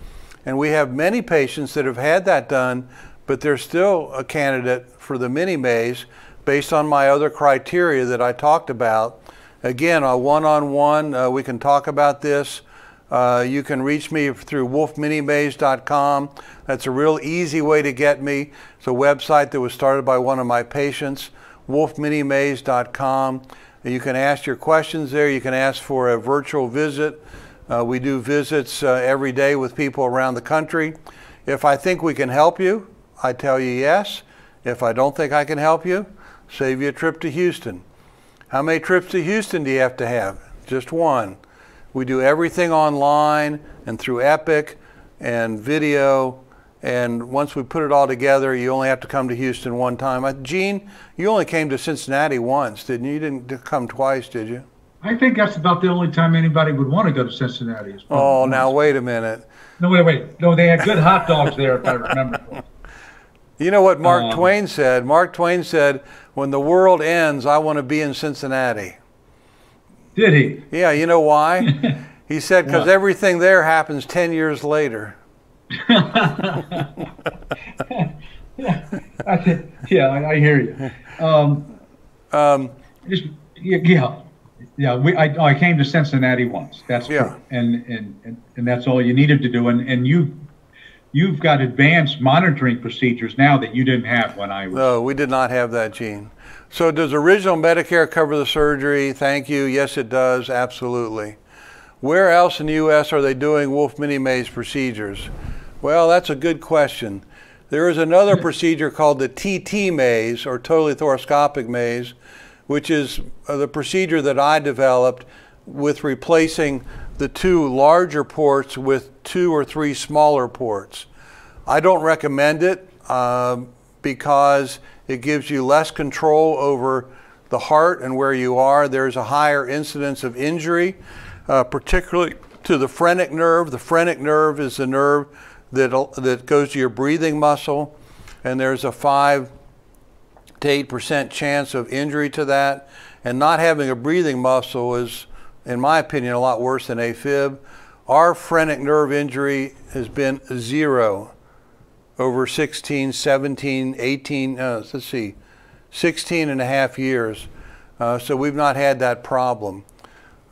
And we have many patients that have had that done, but they're still a candidate for the Minimaze based on my other criteria that I talked about. Again, a one-on-one, we can talk about this. You can reach me through wolfminimaze.com. That's a real easy way to get me. It's a website that was started by one of my patients, wolfminimaze.com. You can ask your questions there. You can ask for a virtual visit. We do visits every day with people around the country. If I think we can help you, I tell you yes. If I don't think I can help you, save you a trip to Houston. How many trips to Houston do you have to have? Just one. We do everything online and through Epic and video. And once we put it all together, you only have to come to Houston one time. Gene, you only came to Cincinnati once, didn't you? You didn't come twice, did you? I think that's about the only time anybody would want to go to Cincinnati. Oh, now wait a minute. No, wait. No, they had good hot dogs there, if I remember. You know what Mark Twain said? Mark Twain said, when the world ends, I want to be in Cincinnati. Did he? Yeah, you know why? He said, because everything there happens 10 years later. Yeah, I hear you. I came to Cincinnati once. That's true. And that's all you needed to do. And you've got advanced monitoring procedures now that you didn't have when I was. No, we did not have that, Gene. So does original Medicare cover the surgery? Thank you. Yes, it does. Absolutely. Where else in the U.S. are they doing Wolf Minimaze procedures? Well, that's a good question. There is another procedure called the TT Maze, or totally thoracoscopic maze, which is the procedure that I developed with replacing the two larger ports with 2 or 3 smaller ports. I don't recommend it because it gives you less control over the heart and where you are. There's a higher incidence of injury, particularly to the phrenic nerve. The phrenic nerve is the nerve that goes to your breathing muscle, and there's a 5 to 8% chance of injury to that. And not having a breathing muscle is, in my opinion, a lot worse than AFib. Our phrenic nerve injury has been 0 over 16, 17, 18, 16 and a half years. So we've not had that problem.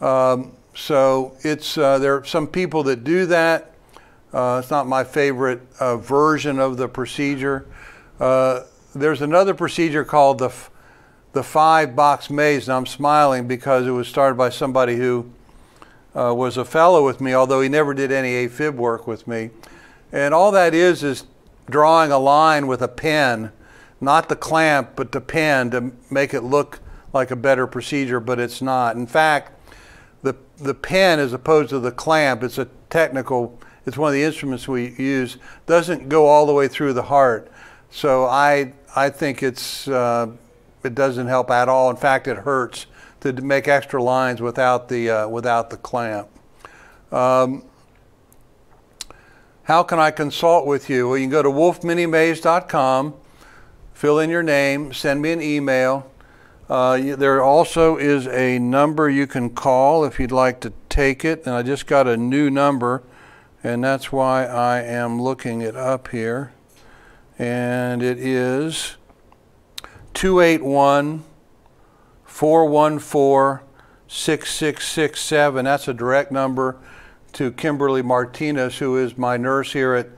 So it's, there are some people that do that. It's not my favorite version of the procedure. There's another procedure called the 5-box maze, and I'm smiling because it was started by somebody who was a fellow with me, although he never did any AFib work with me. And all that is drawing a line with a pen, not the clamp, but the pen, to make it look like a better procedure, but it's not. In fact, the pen, as opposed to the clamp, it's a technical, it's one of the instruments we use, doesn't go all the way through the heart. So I think it doesn't help at all. In fact, it hurts to make extra lines without the clamp. How can I consult with you? Well, you can go to wolfminimaze.com, fill in your name, send me an email. There also is a number you can call if you'd like to take it, and I just got a new number, and that's why I am looking it up here. And it is 281-414-6667. That's a direct number to Kimberly Martinez, who is my nurse here at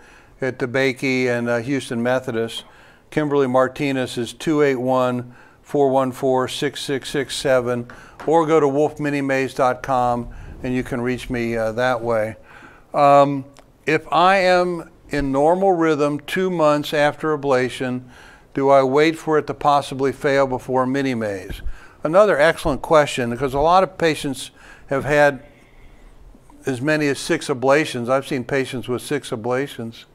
DeBakey and Houston Methodist. Kimberly Martinez is 281-414-6667, or go to wolfminimaze.com and you can reach me that way. If I am in normal rhythm 2 months after ablation, Do I wait for it to possibly fail before Minimaze? Another excellent question, because a lot of patients have had as many as 6 ablations. I've seen patients with 6 ablations.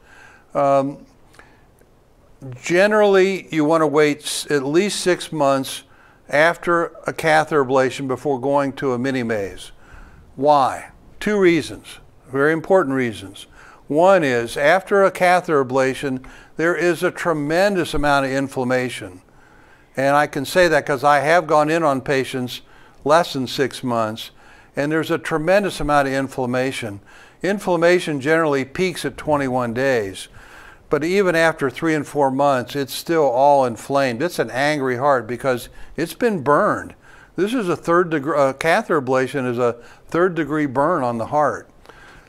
Generally, you want to wait at least 6 months after a catheter ablation before going to a Minimaze. Why? 2 reasons, very important reasons. One is, after a catheter ablation, there is a tremendous amount of inflammation. And I can say that because I have gone in on patients less than 6 months, and there's a tremendous amount of inflammation. Inflammation generally peaks at 21 days. But even after 3 and 4 months, it's still all inflamed. It's an angry heart because it's been burned. This is a catheter ablation is a 3rd-degree burn on the heart.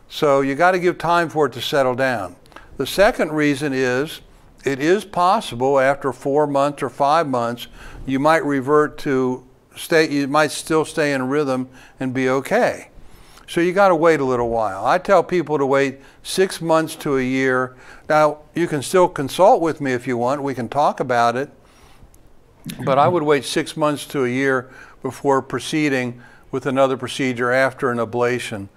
So you got to give time for it to settle down. The second reason is, it is possible after 4 months or 5 months, you might revert to you might still stay in rhythm and be okay. So you got to wait a little while. I tell people to wait 6 months to a year. Now, you can still consult with me if you want. We can talk about it. But I would wait 6 months to a year before proceeding with another procedure after an ablation.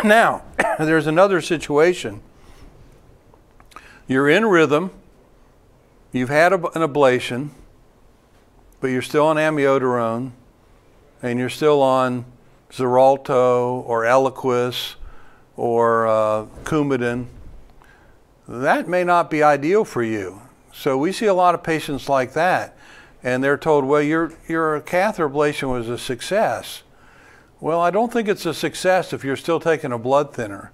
Now, there's another situation. You're in rhythm. You've had an ablation, but you're still on amiodarone, and you're still on Xarelto or Eliquis or Coumadin. That may not be ideal for you. So we see a lot of patients like that, and they're told, well, your catheter ablation was a success. Well, I don't think it's a success if you're still taking a blood thinner.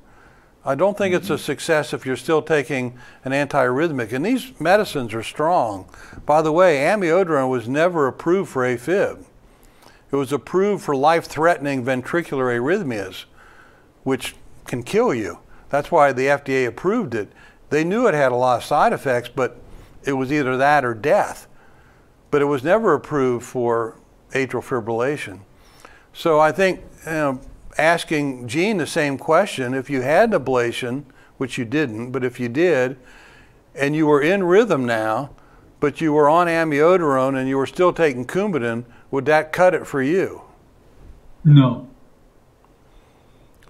I don't think it's a success if you're still taking an antiarrhythmic, and these medicines are strong. By the way, amiodarone was never approved for AFib. It was approved for life-threatening ventricular arrhythmias, which can kill you. That's why the FDA approved it. They knew it had a lot of side effects, but it was either that or death. But it was never approved for atrial fibrillation. So I think, asking Gene the same question, if you had an ablation, which you didn't, but if you did, and you were in rhythm now, but you were on amiodarone and you were still taking Coumadin, would that cut it for you? No.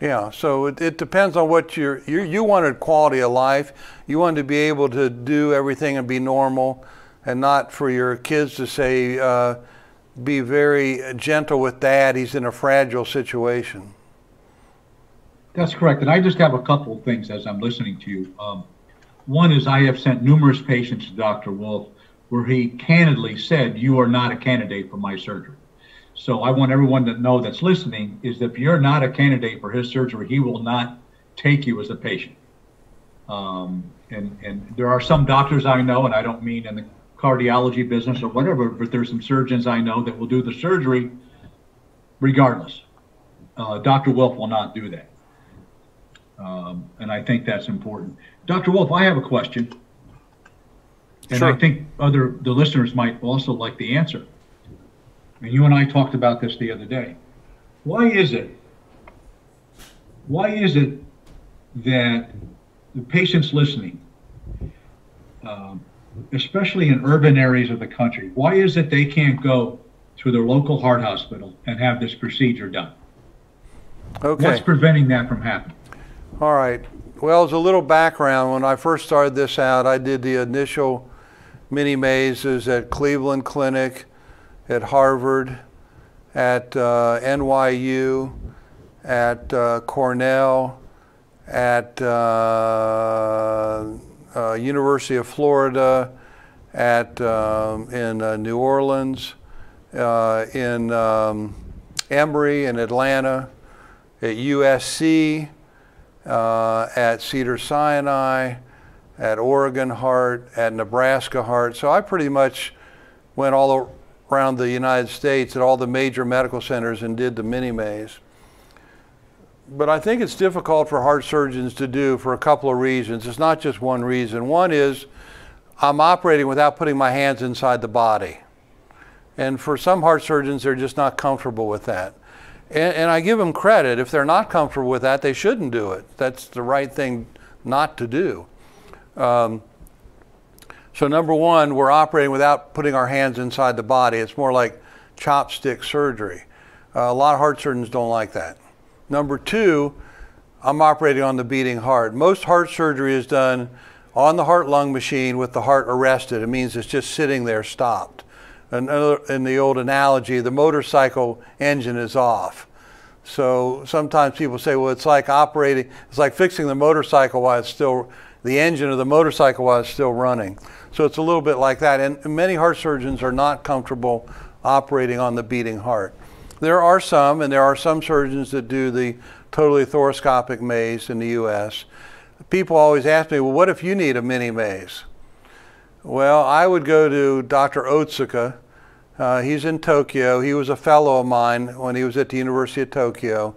Yeah, so it depends on what you wanted quality of life. You wanted to be able to do everything and be normal, and not for your kids to say, be very gentle with dad, he's in a fragile situation. That's correct. And I just have a couple of things as I'm listening to you. One is, I have sent numerous patients to Dr. Wolf where he candidly said, you are not a candidate for my surgery. So I want everyone to know that's listening is that if you're not a candidate for his surgery, he will not take you as a patient. And there are some doctors I know, and I don't mean in the cardiology business or whatever, but there's some surgeons I know that will do the surgery regardless. Dr. Wolf will not do that. And I think that's important. Dr. Wolf, I have a question. And sure. I think the listeners might also like the answer. And you and I talked about this the other day. Why is it that the patients listening, especially in urban areas of the country, why is it they can't go to their local heart hospital and have this procedure done? Okay. What's preventing that from happening? All right. Well, as a little background, when I first started this out, I did the initial Minimazes at Cleveland Clinic, at Harvard, at NYU, at Cornell, at University of Florida, at in New Orleans, in Emory in Atlanta, at USC, at Cedars-Sinai, at Oregon Heart, at Nebraska Heart. So I pretty much went all around the United States at all the major medical centers and did the Minimaze. But I think it's difficult for heart surgeons to do for a couple of reasons. It's not just one reason. One is I'm operating without putting my hands inside the body. And for some heart surgeons, they're just not comfortable with that. And I give them credit. If they're not comfortable with that, they shouldn't do it. That's the right thing not to do. So number one, we're operating without putting our hands inside the body. It's more like chopstick surgery. A lot of heart surgeons don't like that. Number two, I'm operating on the beating heart. Most heart surgery is done on the heart-lung machine with the heart arrested. It means it's just sitting there stopped. And in the old analogy, the motorcycle engine is off. So sometimes people say, well, it's like fixing the motorcycle while it's still, the engine of the motorcycle while it's still running. So it's a little bit like that. And many heart surgeons are not comfortable operating on the beating heart. There are some surgeons that do the totally thoracoscopic maze in the US. People always ask me, well, what if you need a mini maze? Well, I would go to Dr. Otsuka. He's in Tokyo. He was a fellow of mine when he was at the University of Tokyo.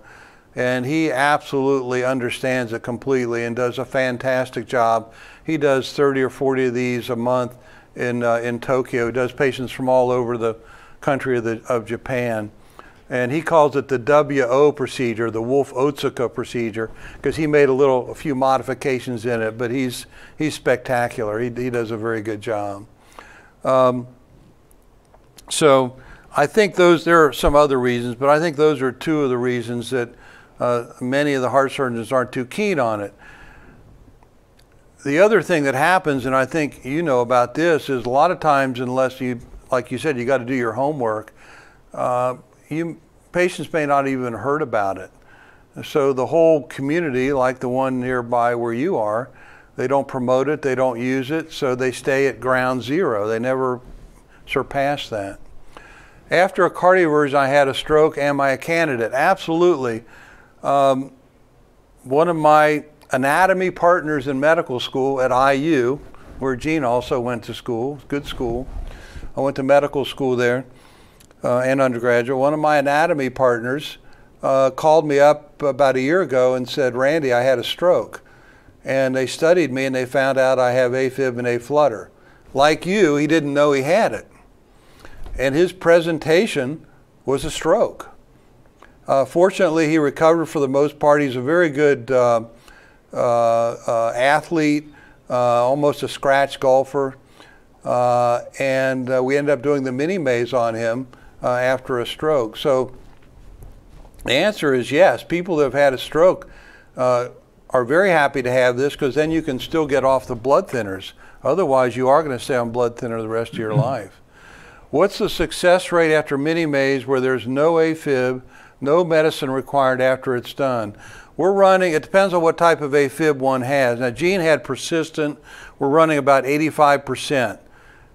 And he absolutely understands it completely and does a fantastic job. He does 30 or 40 of these a month in Tokyo. He does patients from all over the country of Japan. And he calls it the WO procedure, the Wolf-Otsuka procedure, because he made a few modifications in it, but he's spectacular. He does a very good job. So I think there are some other reasons, but I think those are two of the reasons that many of the heart surgeons aren't too keen on it. The other thing that happens, and I think you know about this, is a lot of times, unless you, like you said, you got to do your homework, patients may not even heard about it. So the whole community, like the one nearby where you are, they don't promote it, they don't use it, so they stay at ground zero. They never surpass that. After a cardioversion, I had a stroke. Am I a candidate? Absolutely. One of my anatomy partners in medical school at IU, where Gene also went to school, good school. I went to medical school there and undergraduate. One of my anatomy partners called me up about a year ago and said, Randy, I had a stroke. And they studied me and they found out I have AFib and aflutter. Like you, he didn't know he had it. And his presentation was a stroke. Fortunately, he recovered for the most part. He's a very good athlete, almost a scratch golfer. And we ended up doing the Minimaze on him after a stroke. So the answer is yes. People that have had a stroke are very happy to have this, because then you can still get off the blood thinners. Otherwise, you are going to stay on blood thinner the rest of your life. What's the success rate after Minimaze where there's no AFib, no medicine required after it's done? We're running, it depends on what type of AFib one has. Now, Gene had persistent. We're running about 85%.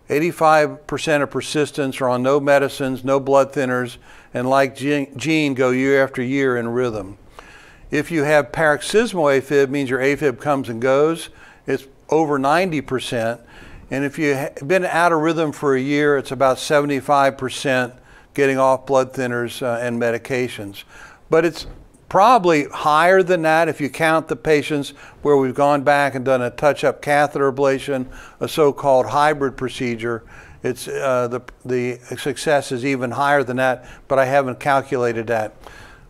85% of persistents are on no medicines, no blood thinners, and like Gene, go year after year in rhythm. If you have paroxysmal AFib, means your AFib comes and goes, it's over 90%. And if you've been out of rhythm for a year, it's about 75% getting off blood thinners and medications. But it's probably higher than that if you count the patients where we've gone back and done a touch-up catheter ablation, a so-called hybrid procedure. It's the success is even higher than that, but I haven't calculated that.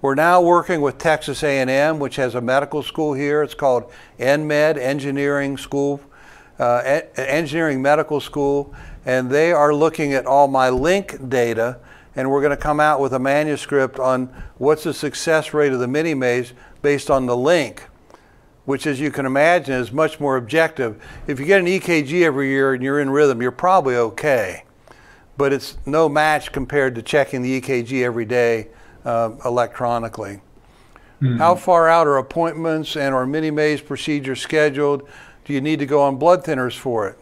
We're now working with Texas A&M, which has a medical school here. It's called NMed, Engineering School, Engineering Medical School, and they are looking at all my link data, and we're going to come out with a manuscript on what's the success rate of the Minimaze based on the link, which, as you can imagine, is much more objective. If you get an EKG every year and you're in rhythm, you're probably okay, but it's no match compared to checking the EKG every day electronically. Mm-hmm. How far out are appointments and or Minimaze procedures scheduled? Do you need to go on blood thinners for it?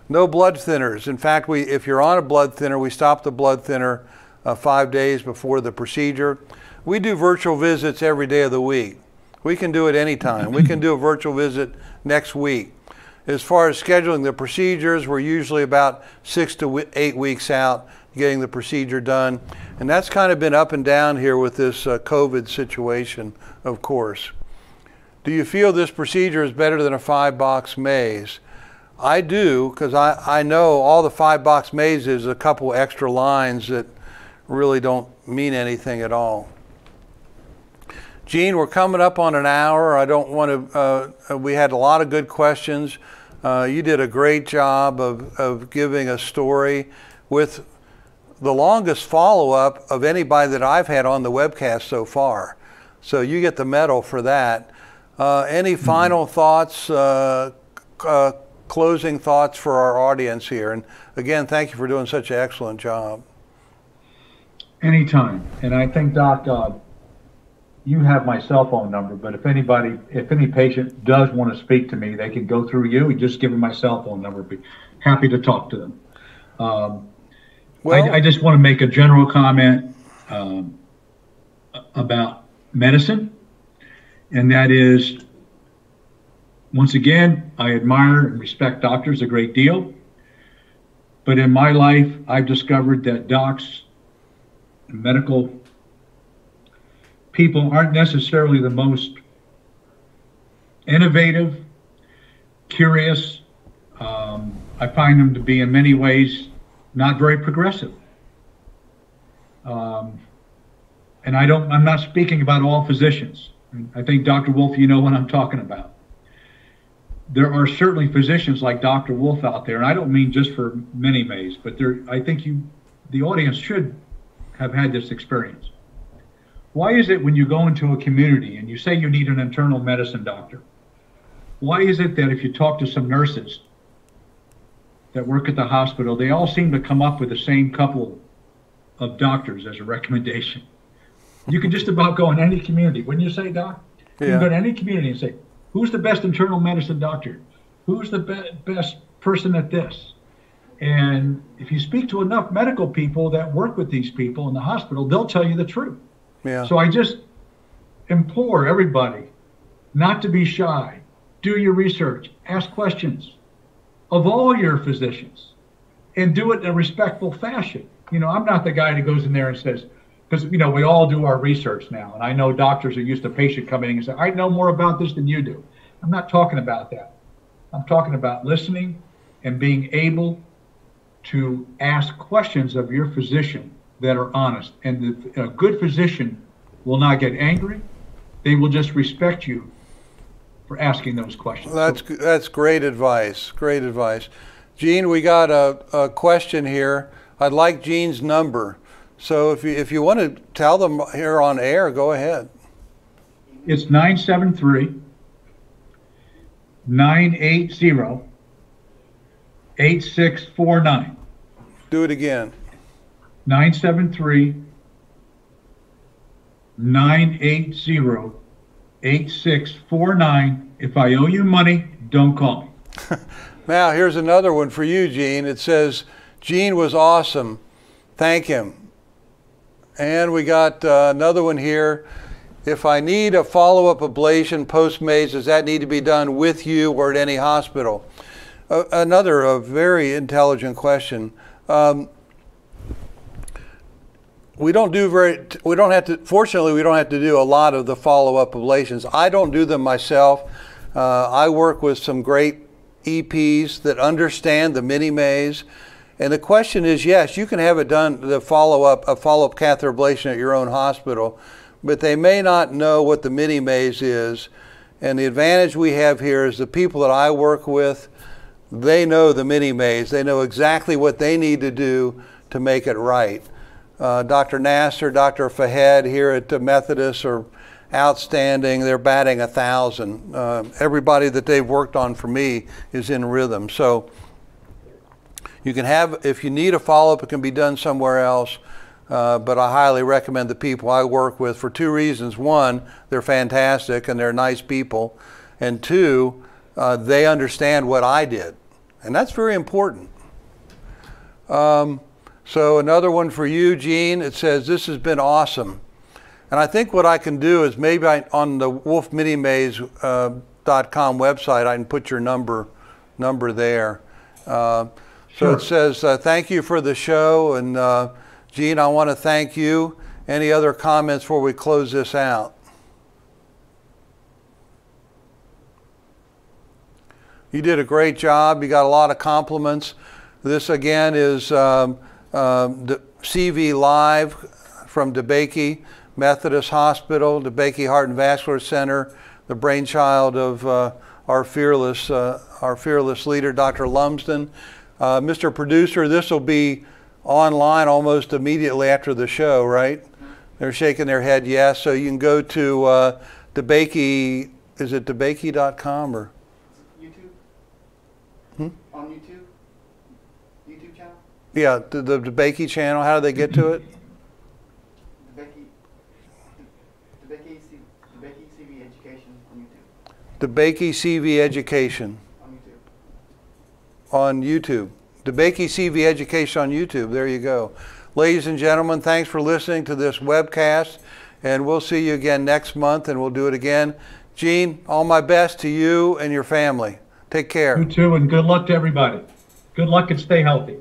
No blood thinners. In fact, if you're on a blood thinner, we stop the blood thinner 5 days before the procedure. We do virtual visits every day of the week. We can do it anytime. We can do a virtual visit next week. As far as scheduling the procedures, we're usually about 6 to 8 weeks out getting the procedure done. And that's kind of been up and down here with this COVID situation, of course. Do you feel this procedure is better than a 5-box maze? I do, because I know all the 5-box mazes is a couple extra lines that really don't mean anything at all. Gene, we're coming up on an hour. I don't want to, we had a lot of good questions. You did a great job of giving a story with the longest follow-up of anybody that I've had on the webcast so far. So you get the medal for that. Any final thoughts, closing thoughts for our audience here? And again, thank you for doing such an excellent job. Anytime. And I think, Doc, you have my cell phone number, but if any patient does want to speak to me, they can go through you and just give them my cell phone number. Be happy to talk to them. I just want to make a general comment about medicine, and that is, once again, I admire and respect doctors a great deal, but in my life, I've discovered that docs and medical people aren't necessarily the most innovative, curious. I find them to be in many ways not very progressive. And I'm not speaking about all physicians. I think, Dr. Wolf, you know what I'm talking about. There are certainly physicians like Dr. Wolf out there, and I don't mean just for Minimaze, but I think the audience should have had this experience. Why is it when you go into a community and you say you need an internal medicine doctor, why is it that if you talk to some nurses that work at the hospital, they all seem to come up with the same couple of doctors as a recommendation? You can just about go in any community. Wouldn't you say, Doc? You can go to any community and say, who's the best internal medicine doctor? Who's the best person at this? And if you speak to enough medical people that work with these people in the hospital, they'll tell you the truth. Yeah. So I just implore everybody not to be shy. Do your research. Ask questions of all your physicians and do it in a respectful fashion. You know, I'm not the guy that goes in there and says, because, you know, we all do our research now. And I know doctors are used to patient coming in and say, I know more about this than you do. I'm not talking about that. I'm talking about listening and being able to ask questions of your physician that are honest. And a good physician will not get angry. They will just respect you for asking those questions. That's great advice. Great advice. Gene, we got a question here. I'd like Gene's number. So if you want to tell them here on air, go ahead. It's 973-980-8649. Do it again. 973-980-8649. If I owe you money, don't call me. Now, here's another one for you, Gene. It says, Gene was awesome. Thank him. And we got another one here. If I need a follow-up ablation post-Maize, does that need to be done with you or at any hospital? Another very intelligent question. We don't have to, fortunately, we don't have to do a lot of the follow-up ablations. I don't do them myself. I work with some great EPs that understand the Minimaze. And the question is, yes, you can have it done, a follow-up catheter ablation at your own hospital, but they may not know what the Minimaze is. And the advantage we have here is the people that I work with, they know the Minimaze. They know exactly what they need to do to make it right. Dr. Nasser, Dr. Fahed here at the Methodist are outstanding. They're batting 1,000. Everybody that they've worked on for me is in rhythm. So you can have, if you need a follow-up, it can be done somewhere else. But I highly recommend the people I work with for two reasons. One, they're fantastic and they're nice people. And two, they understand what I did. And that's very important. So another one for you, Gene. It says, this has been awesome. And I think what I can do is maybe on the wolfminimaze.com website, I can put your number there. Sure. So it says, thank you for the show. And Gene, I want to thank you. Any other comments before we close this out? You did a great job. You got a lot of compliments. This again is the CV Live from DeBakey Methodist Hospital, DeBakey Heart and Vascular Center, the brainchild of our fearless leader, Dr. Lumsden. Mr. Producer, this will be online almost immediately after the show, right? They're shaking their head yes. So you can go to DeBakey, is it DeBakey.com or? YouTube. On YouTube? YouTube channel? Yeah, the DeBakey channel. How do they get to it? DeBakey CV Education on YouTube. DeBakey CV Education. On YouTube. DeBakey CV Education on YouTube. There you go. Ladies and gentlemen, thanks for listening to this webcast, and we'll see you again next month, and we'll do it again. Gene, all my best to you and your family. Take care. You too, and good luck to everybody. Good luck and stay healthy.